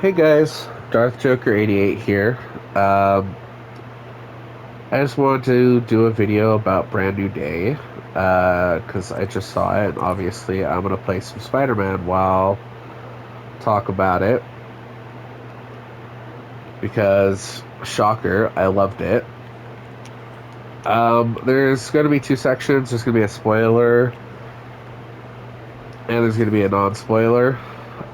Hey guys, Darth Joker 88 here. Um, I just wanted to do a video about Brand New Day because I just saw it, and obviously I'm gonna play some Spider-Man while talk about it because shocker, I loved it. There's gonna be two sections. There's gonna be a spoiler and there's gonna be a non-spoiler.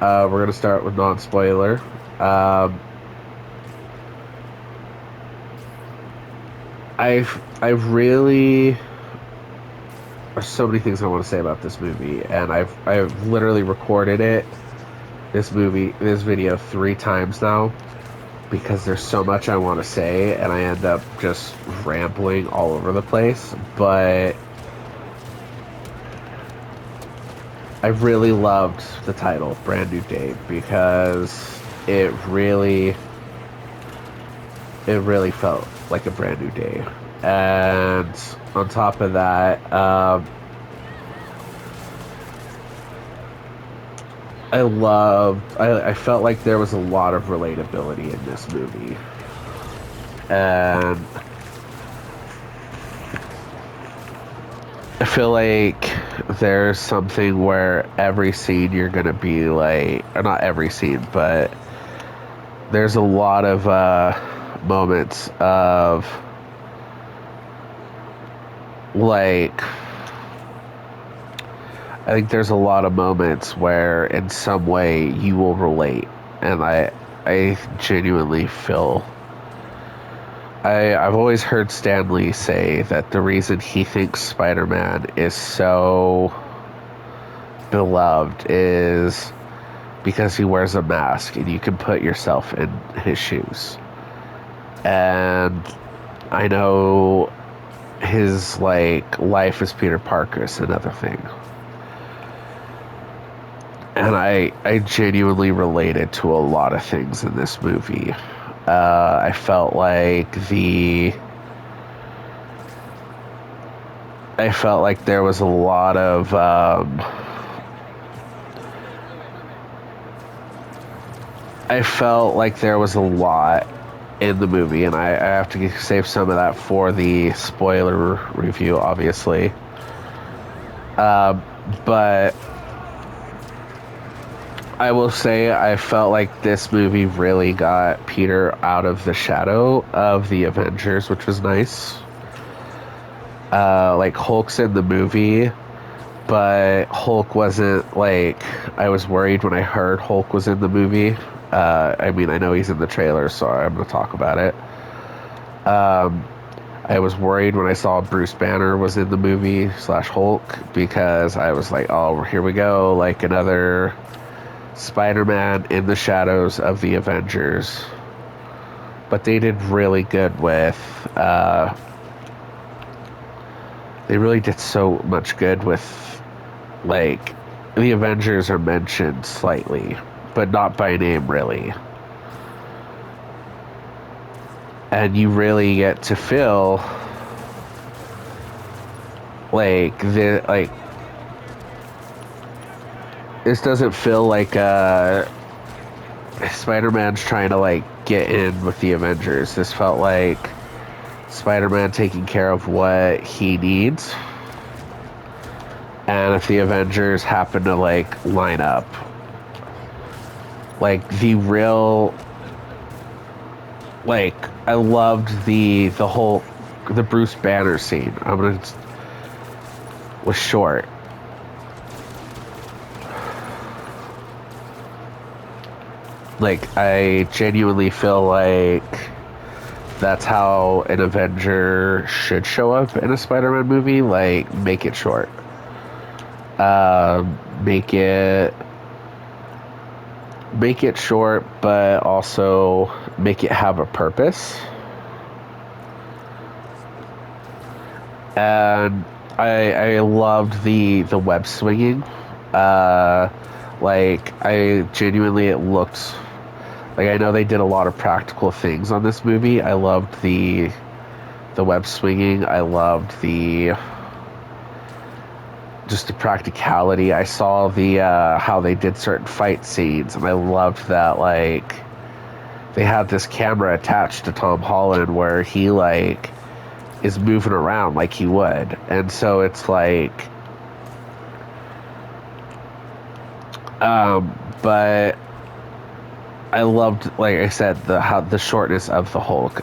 We're gonna start with non-spoiler. Um, I've really there's so many things I want to say about this movie, and I've literally recorded this video 3 times now because there's so much I want to say, and I end up just rambling all over the place. But I really loved the title Brand New Day because it really felt like a brand new day. And on top of that, I felt like there was a lot of relatability in this movie. And I feel like there's something where every scene you're gonna be like, or not every scene, but there's a lot of moments of like, I think there's a lot of moments where in some way you will relate, and I genuinely feel I've always heard Stan Lee say that the reason he thinks Spider-Man is so beloved is because he wears a mask and you can put yourself in his shoes. And I know his like life as Peter Parker is another thing. And I genuinely related to a lot of things in this movie. I felt like there was a lot of I felt like there was a lot in the movie, and I have to save some of that for the spoiler review, obviously. But I will say I felt like this movie really got Peter out of the shadow of the Avengers, which was nice. Like Hulk's in the movie, but Hulk wasn't like, I was worried when I heard Hulk was in the movie. I mean, I know he's in the trailer, so I'm going to talk about it. I was worried when I saw Bruce Banner was in the movie slash Hulk because I was like, oh, here we go, like another Spider-Man in the shadows of the Avengers. But they did really good with, they really did so much good with, like, the Avengers are mentioned slightly, but not by name, really. And you really get to feel like this doesn't feel like Spider-Man's trying to like get in with the Avengers. This felt like Spider-Man taking care of what he needs, and if the Avengers happen to like line up, like I loved the Bruce Banner scene. Was short. Like, I genuinely feel like that's how an Avenger should show up in a Spider-Man movie. Like, make it short. Make it short, but also make it have a purpose. And I loved the web swinging. Like, I genuinely, it looked like, I know they did a lot of practical things on this movie. I loved the web swinging. I loved the just the practicality. I saw the how they did certain fight scenes, and I loved that. Like, they had this camera attached to Tom Holland where he like is moving around like he would, and so it's like, but I loved, like I said, the shortness of the Hulk.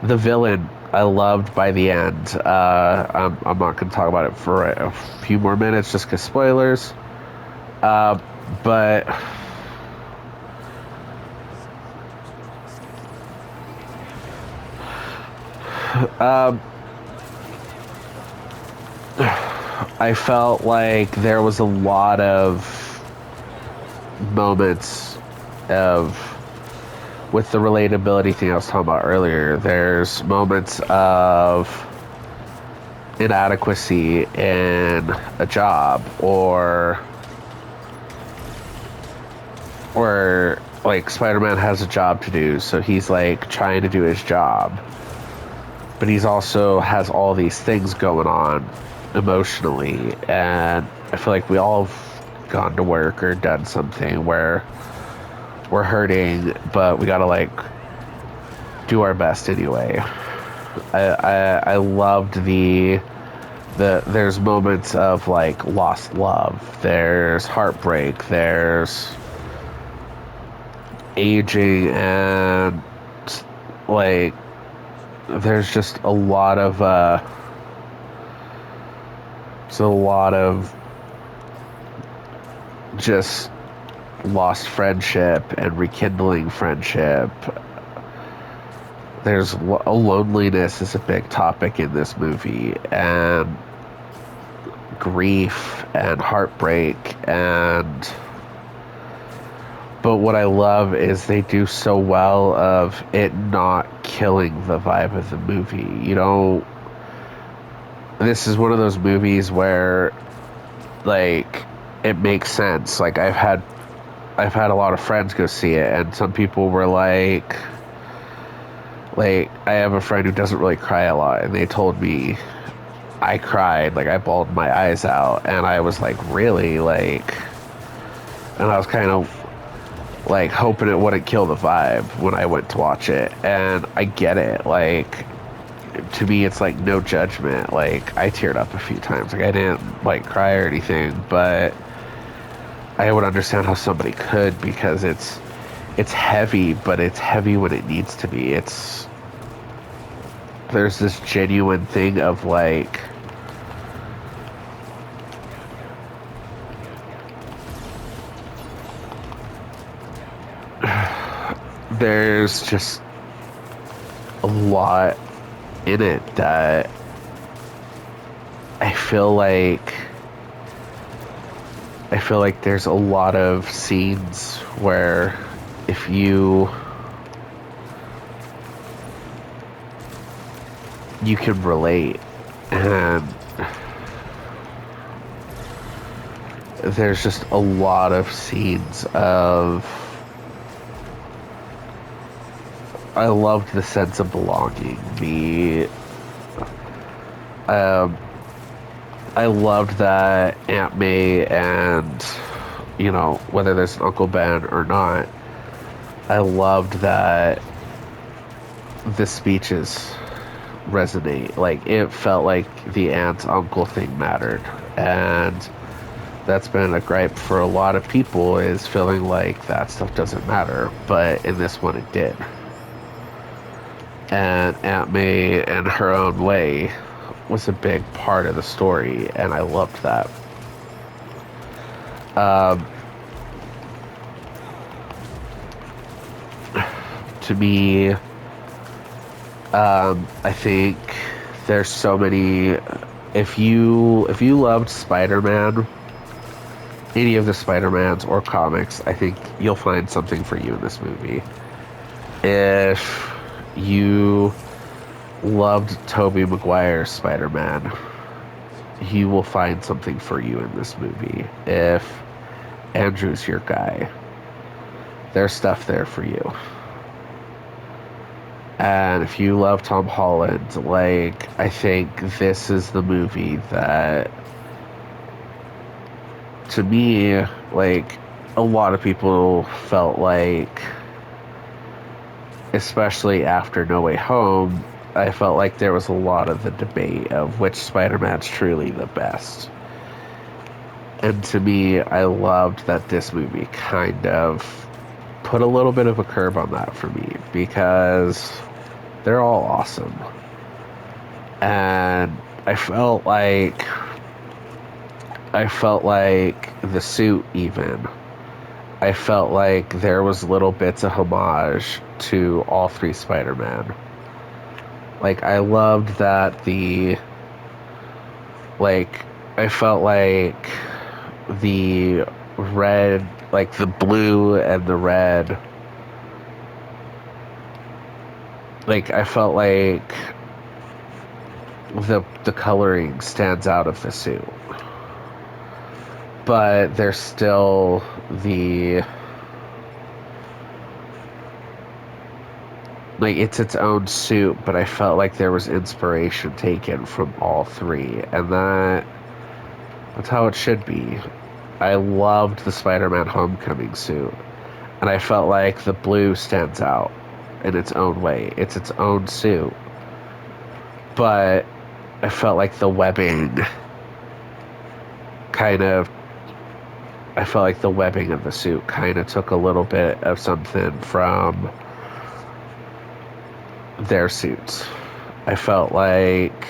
The villain I loved by the end. I'm not going to talk about it for a few more minutes just because spoilers. But I felt like there was a lot of moments of, with the relatability thing I was talking about earlier, there's moments of inadequacy in a job, or like Spider-Man has a job to do, so he's like trying to do his job, but he's also has all these things going on emotionally, and I feel like we all have gone to work or done something where we're hurting, but we gotta like do our best anyway. I loved there's moments of like lost love, there's heartbreak, there's aging, and like there's just a lot of just lost friendship and rekindling friendship. There's loneliness is a big topic in this movie, and grief and heartbreak, and but what I love is they do so well of it not killing the vibe of the movie. You know, this is one of those movies where like it makes sense. Like I've had a lot of friends go see it, and some people were like I have a friend who doesn't really cry a lot, and they told me I cried, like I bawled my eyes out, and I was like, really? Like, and I was kind of like hoping it wouldn't kill the vibe when I went to watch it, and I get it. Like, to me, it's like no judgment. Like, I teared up a few times. Like, I didn't like cry or anything, but I would understand how somebody could, because it's heavy, but it's heavy when it needs to be. There's this genuine thing of like there's just a lot in it that I feel like there's a lot of scenes where if you can relate, and there's just a lot of scenes of I loved the sense of belonging. I loved that Aunt May, and you know, whether there's an Uncle Ben or not, I loved that the speeches resonate. Like, it felt like the aunt uncle thing mattered, and that's been a gripe for a lot of people, is feeling like that stuff doesn't matter, but in this one it did. And Aunt May, in her own way, was a big part of the story, and I loved that. To me, I think there's so many. If you loved Spider-Man, any of the Spider-Mans or comics, I think you'll find something for you in this movie. If you loved Tobey Maguire's Spider-Man, he will find something for you in this movie. If Andrew's your guy, there's stuff there for you. And if you love Tom Holland, like, I think this is the movie that, to me, like, a lot of people felt like, especially after No Way Home, I felt like there was a lot of the debate of which Spider-Man's truly the best. And to me, I loved that this movie kind of put a little bit of a curb on that for me because they're all awesome. And I felt like the suit even. I felt like there was little bits of homage to all three Spider-Man. Like I loved that like I felt like the red, like the blue and the red, like I felt like the coloring stands out of the suit. But there's still the, like, it's its own suit, but I felt like there was inspiration taken from all three, and that's how it should be. I loved the Spider-Man Homecoming suit, and I felt like the blue stands out in its own way. It's its own suit, but I felt like the webbing kind of I felt like the webbing of the suit kind of took a little bit of something from their suits. I felt like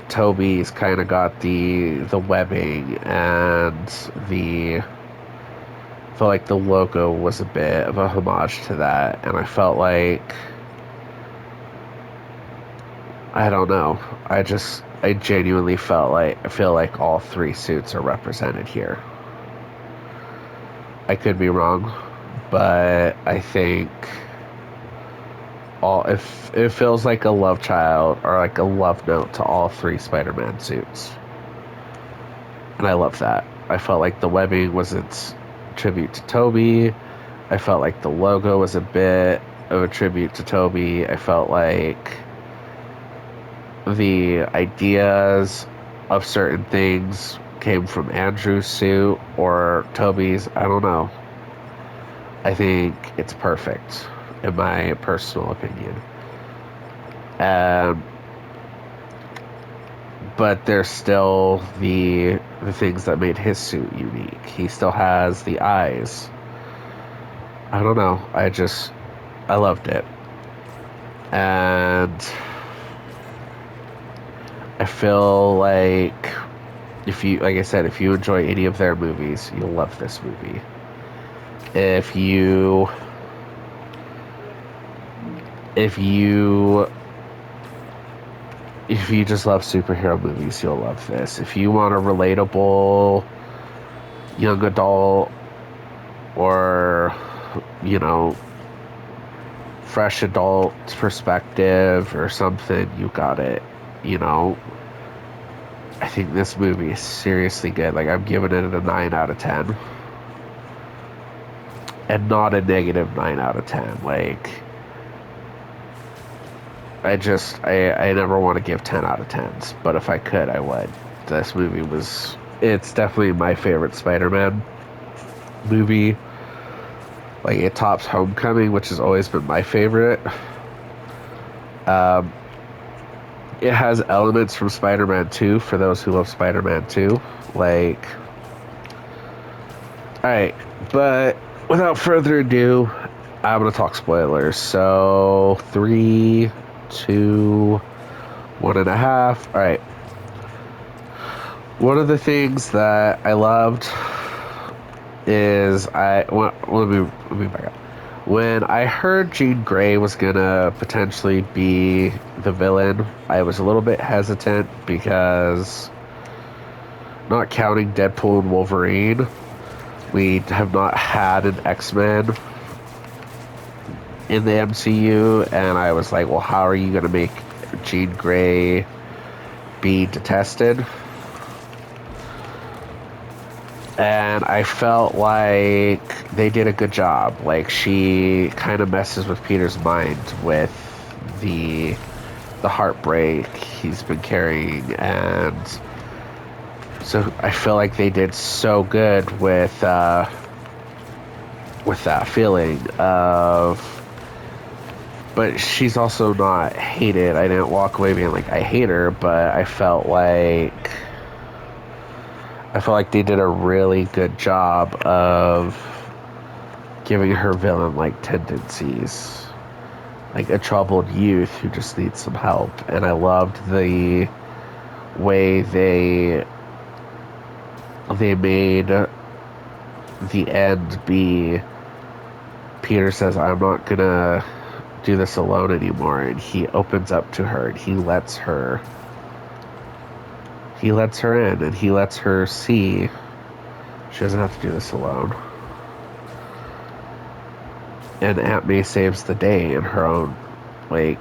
Toby's kind of got the webbing, and the felt like the logo was a bit of a homage to that, and I don't know. I genuinely I feel like all three suits are represented here. I could be wrong, but I think if it feels like a love child or like a love note to all three Spider-Man suits. And I love that. I felt like the webbing was its tribute to Toby. I felt like the logo was a bit of a tribute to Toby. I felt like the ideas of certain things came from Andrew's suit or Toby's. I don't know. I think it's perfect, in my personal opinion. But there's still the things that made his suit unique. He still has the eyes. I don't know. I loved it. And I feel like like I said, if you enjoy any of their movies, you'll love this movie. If you just love superhero movies, you'll love this. If you want a relatable young adult or, fresh adult perspective or something, you got it. I think this movie is seriously good. Like, I'm giving it a 9 out of 10. And not a negative 9 out of 10. Like, I never want to give 10 out of 10s, but if I could, I would. It's definitely my favorite Spider-Man movie. Like, it tops Homecoming, which has always been my favorite. It has elements from Spider-Man 2 for those who love Spider-Man 2. Like, alright, but without further ado, I'm going to talk spoilers. So, 3, 2, 1.5. Alright. One of the things that I loved is let me back up. When I heard Jean Grey was gonna potentially be the villain, I was a little bit hesitant because, not counting Deadpool and Wolverine, we have not had an X-Men in the MCU, and I was like, well, how are you gonna make Jean Grey be detested? And I felt like they did a good job. Like, she kind of messes with Peter's mind with the the heartbreak he's been carrying, and so I feel like they did so good with that feeling of. But she's also not hated. I didn't walk away being like I hate her, but I felt like they did a really good job of giving her villain like tendencies, like a troubled youth who just needs some help. And I loved the way they made the end be. Peter says, "I'm not gonna do this alone anymore," and he opens up to her and he lets her in, and he lets her see she doesn't have to do this alone. And Aunt May saves the day in her own, like,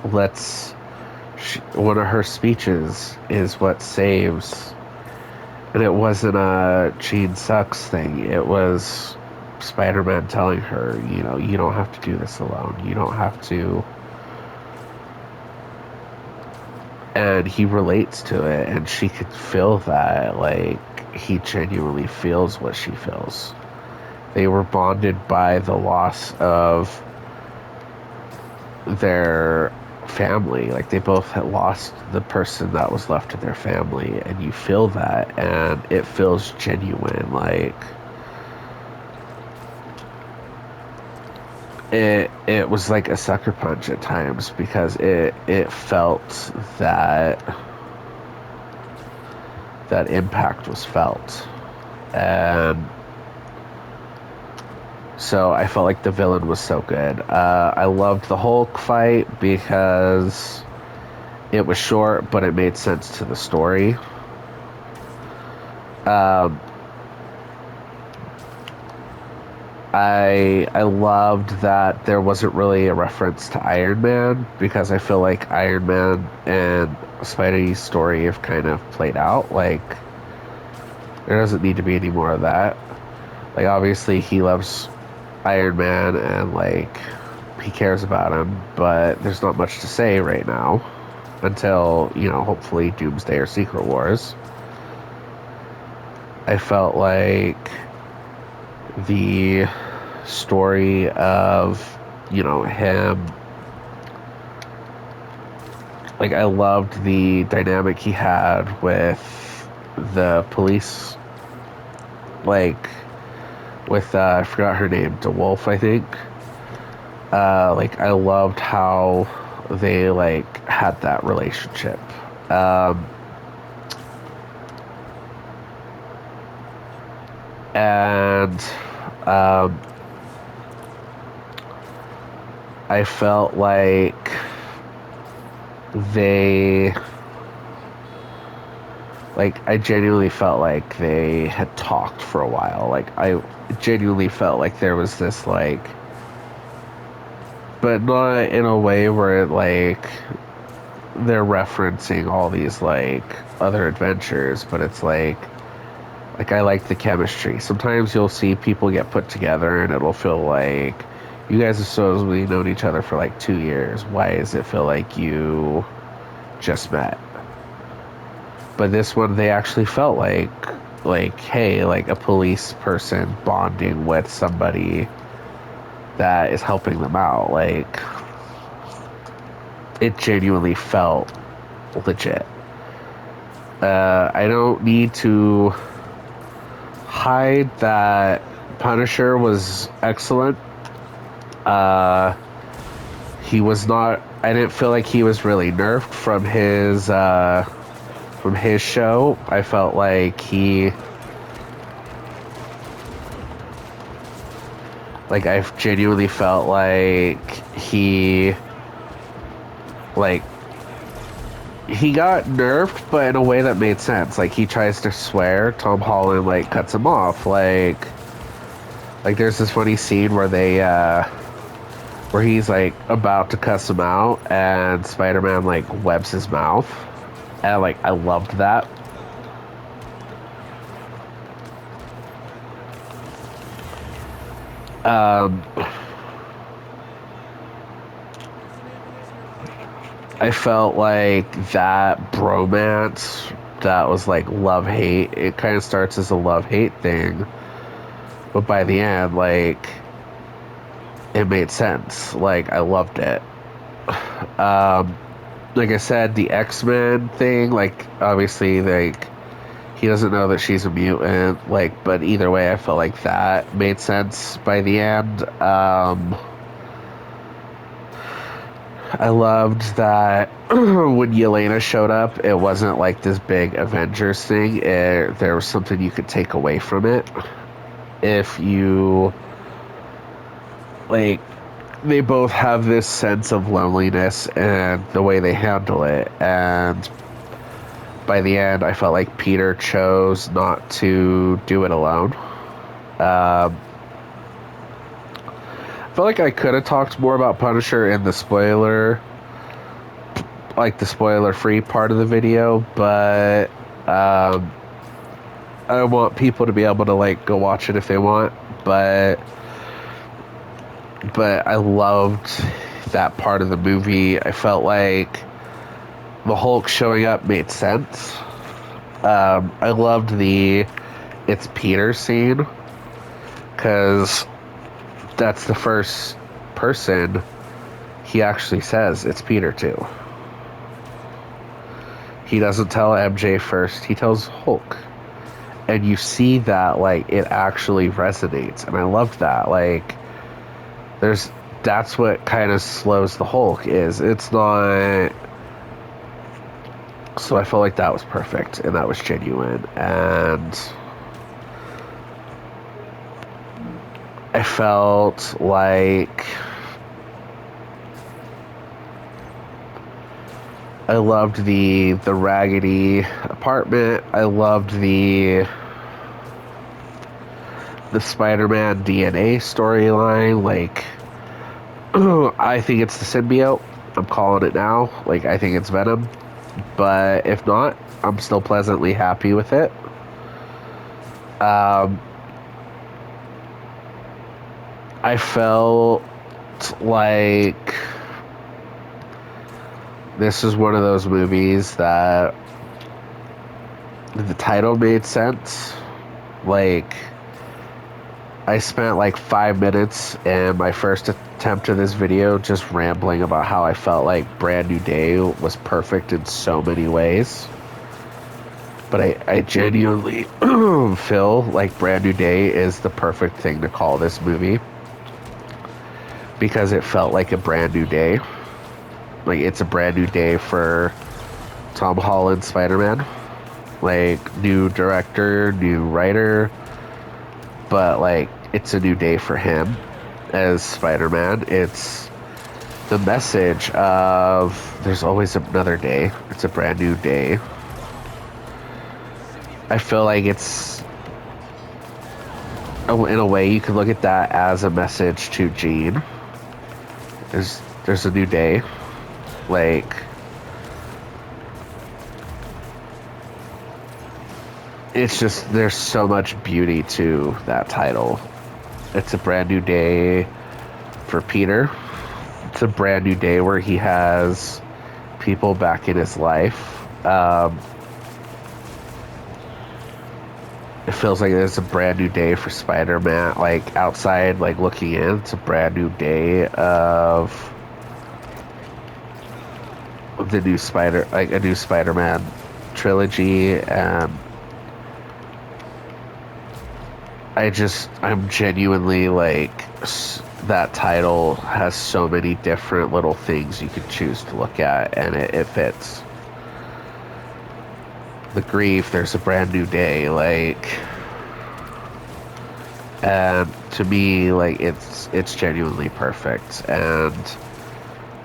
one of her speeches is what saves. And it wasn't a Gene sucks thing. It was Spider-Man telling her, you don't have to do this alone. You don't have to. And he relates to it, and she could feel that, like, he genuinely feels what she feels. They were bonded by the loss of their family. Like, they both had lost the person that was left to their family, and you feel that, and it feels genuine. Like, it was like a sucker punch at times, because it felt that impact was felt. And so I felt like the villain was so good. I loved the Hulk fight because it was short, but it made sense to the story. I loved that there wasn't really a reference to Iron Man, because I feel like Iron Man and Spidey's story have kind of played out. Like, there doesn't need to be any more of that. Like, obviously he loves Iron Man and, like, he cares about him, but there's not much to say right now until, hopefully Doomsday or Secret Wars. I felt like the story of, him, like, I loved the dynamic he had with the police, like, with, I forgot her name, DeWolf, I think. Like, I loved how they, like, had that relationship. And I felt like I genuinely felt like they had talked for a while. Like, I genuinely felt like there was this, like, but not in a way where, like, they're referencing all these, like, other adventures, but it's like I like the chemistry. Sometimes you'll see people get put together and it'll feel like you guys have supposedly known each other for like 2 years. Why does it feel like you just met? But this one, they actually felt like, hey, like a police person bonding with somebody that is helping them out. Like, it genuinely felt legit. I don't need to hide that Punisher was excellent. He was not. I didn't feel like he was really nerfed from his show. I felt like I genuinely felt like he got nerfed, but in a way that made sense. Like, he tries to swear, Tom Holland, like, cuts him off. Like there's this funny scene where where he's, like, about to cuss him out, and Spider-Man, like, webs his mouth. And, like, I loved that. Um, I felt like that bromance that was like love hate. It kind of starts as a love hate thing, but by the end, like it made sense. Like I loved it. Um, like I said, the X-Men thing, like obviously, like he doesn't know that she's a mutant. Like, but either way, I felt like that made sense by the end. I loved that when Yelena showed up, it wasn't like this big Avengers thing. There was something you could take away from it. If you, like, they both have this sense of loneliness and the way they handle it. And by the end, I felt like Peter chose not to do it alone. I felt like I could have talked more about Punisher in the spoiler free part of the video, but I want people to be able to like go watch it if they want. But I loved that part of the movie. I felt like the Hulk showing up made sense. I loved the "it's Peter" scene because that's the first person he actually says it's Peter to. He doesn't tell MJ first, he tells Hulk. And you see that, like, it actually resonates. And I loved that. Like, that's what kind of slows the Hulk, is it's not. So I felt like that was perfect and that was genuine. And I felt like I loved the raggedy apartment. I loved the Spider-Man DNA storyline. Like, I think it's the symbiote. I'm calling it now. Like, I think it's Venom. But if not, I'm still pleasantly happy with it. I felt like this is one of those movies that the title made sense. Like, I spent like 5 minutes in my first attempt of this video just rambling about how I felt like Brand New Day was perfect in so many ways. But I genuinely feel like Brand New Day is the perfect thing to call this movie. Because it felt like a brand new day. Like, it's a brand new day for Tom Holland Spider-Man. Like, new director, new writer. But, like, it's a new day for him as Spider-Man. It's the message of there's always another day. It's a brand new day. I feel like it's, in a way, you could look at that as a message to Jean. There's a new day. Like, it's just, there's so much beauty to that title. It's a brand new day for Peter. It's a brand new day where he has people back in his life. It feels like it's a brand new day for Spider-Man. Like, outside, like, looking in, it's a brand new day of the new a new Spider-Man trilogy. And I'm genuinely like, that title has so many different little things you could choose to look at, and it fits. The grief, there's a brand new day, like, and to me, like, it's genuinely perfect. And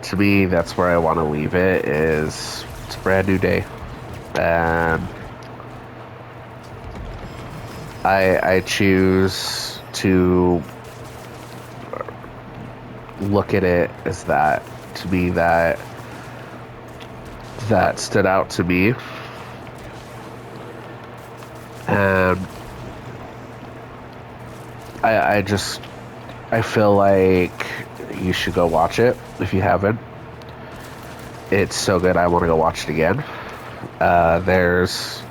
to me, that's where I want to leave it, is it's a brand new day. And I choose to look at it as that. To me, that stood out to me. And I just I feel like you should go watch it if you haven't. It's so good, I want to go watch it again. There's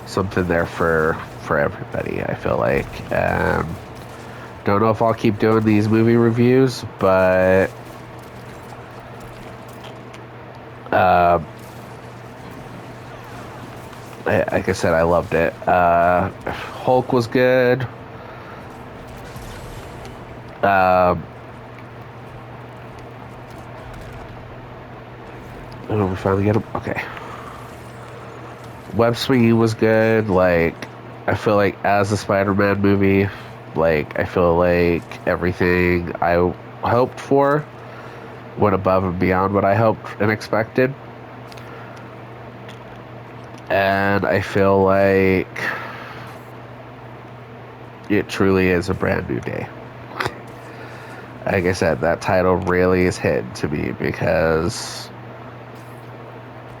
something there for everybody, I feel like. Don't know if I'll keep doing these movie reviews, but like I said, I loved it. Hulk was good. Oh, we finally get him. Okay. Web Swinging was good. Like, I feel like as a Spider-Man movie, like I feel like everything I hoped for went above and beyond what I hoped and expected. And I feel like it truly is a brand new day. Like I said, that title really is hidden to me because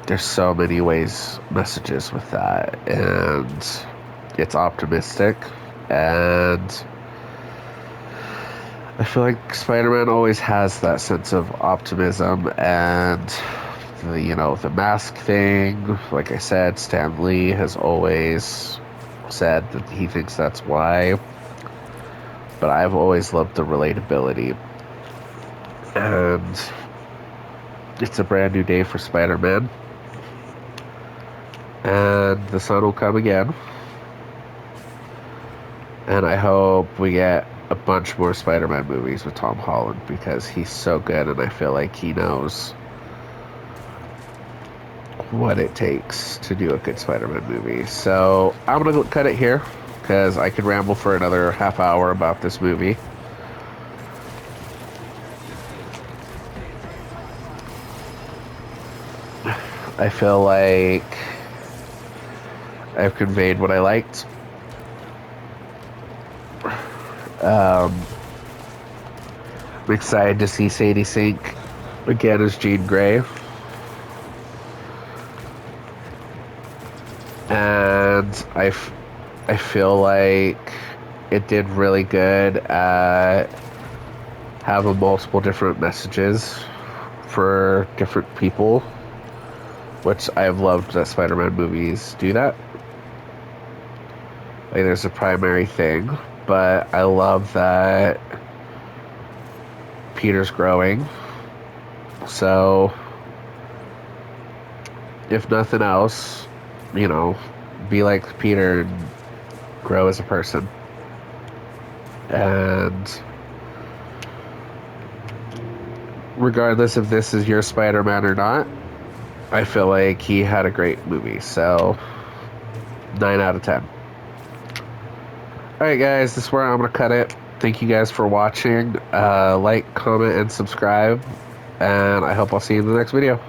there's so many messages with that, and it's optimistic, and I feel like Spider-Man always has that sense of optimism, and the mask thing. Like I said, Stan Lee has always said that he thinks that's why, but I've always loved the relatability, and it's a brand new day for Spider-Man, and the sun will come again. And I hope we get a bunch more Spider-Man movies with Tom Holland because he's so good, and I feel like he knows what it takes to do a good Spider-Man movie. So I'm gonna cut it here because I could ramble for another half hour about this movie. I feel like I've conveyed what I liked. I'm excited to see Sadie Sink again as Jean Grey. And I feel like it did really good at having multiple different messages for different people, which I've loved that Spider-Man movies do that. Like, there's a primary thing, but I love that Peter's growing. So, if nothing else, be like Peter and grow as a person. And regardless if this is your Spider-Man or not, I feel like he had a great movie. So, 9 out of 10. Alright guys, this is where I'm going to cut it. Thank you guys for watching. Like, comment, and subscribe. And I hope I'll see you in the next video.